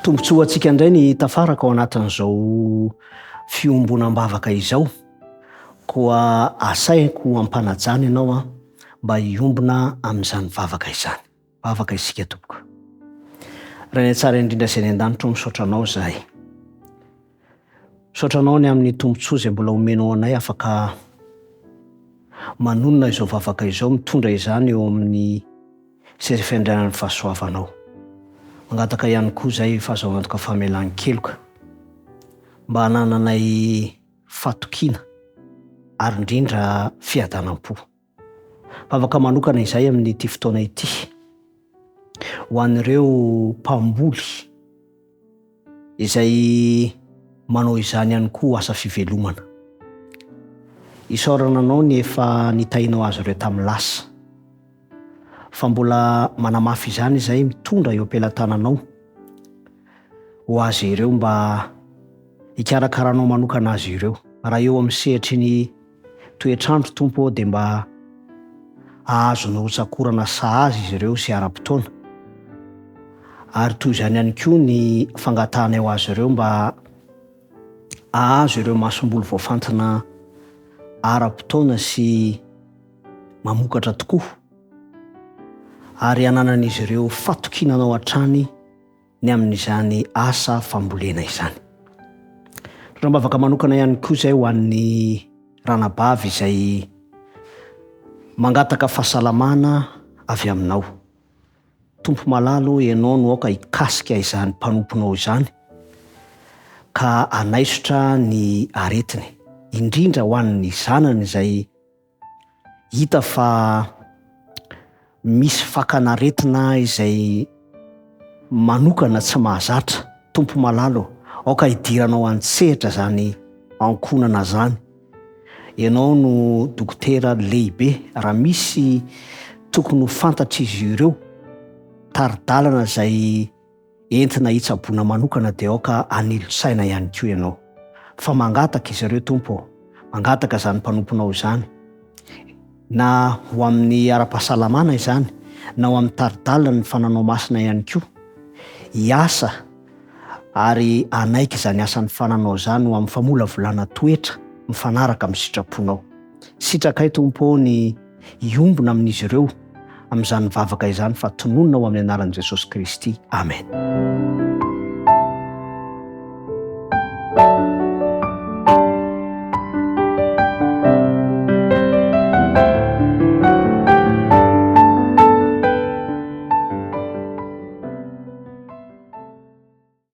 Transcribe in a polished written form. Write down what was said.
Tombontsoa antsika indray ny tafaraka ao anatin'izao fiombonam-bavaka izao. Koa asaiko ampanajana ianao mba hiombona amin'izany vavaka izany. Vavaka isika tompoko. Raha ny tsara indrindra izay ny an-danitra misaotra anao izahay. Misaotra anao ny amin'ny tombontsoa izay mbola omenao anay afaka manonona izao vavaka izao, mitondra izany eo amin'ny izay fiandrianan'ny fahasoavanao. Mangataka ihany koa izay fahazoavantoka famelan-keloka mba hanananay fatokiana ary indrindra fiadanam-po. Vavaka manokana izay amin'ity fotoana ity ho an'ireo mpamboly izay manao izany ihany koa asa fivelomana. Isaorana anao ny efa nitahinao azy ireo tamin'ny lasa, fa mbola manamafy izany izay mitondra eo am-pelantananao ho azy ireo mba hikarakaranao manokana azy ireo. Raha eo amin'ny sehatry ny toetrandro tompo dia mba ahazonao tsakorana sahazy izy ireo sy ara-potoana. Ary toy izany ihany koa ny fangatahana ho azy ireo mba ahazo ireo masomboly voafantina ara-potoana sy mamokatra tokoa. Ary hananan'izy ireo fatokinanao hatrany ny amin'izany asa fambolena izany. Rambavaka manokana ihany koa izay ho an'ny ranabavy izay mangataka fahasalamana avy aminao. Tompo malalo ianao no aoka hikasika izany mpanomponao izany ka hanaisotra ny aretiny, indrindra ho an'ny zanany izay hita fa misy fakanaretina izay manokana tsy mahazatra. Tompo malalo aoka hidiranao an-tsehatra zany ankonana zany. Ianao no dokotera lehibe, raha misy tokony ho fantatra izy ireo taridalana izay entina hitsaboana manokana dia aoka anilo-tsaina ihany koa ianao. Fa mangataka izy ireo tompo, mangataka izany mpanomponao izany, na ho amin'ny ara-pahasalamana izany, na ho amin'ny taridalana ny fananao masina ihany koa. Hiasa ary anaiky izany asan'ny fananao izany ho amin'ny famolavolana toetra mifanaraka amin'ny sitraponao. Sitrakay tompo ny hiombona amin'izy ireo amin'izany vavaka izany, fa tononona ao amin'ny anaran'i Jesosy Kristy. Amen.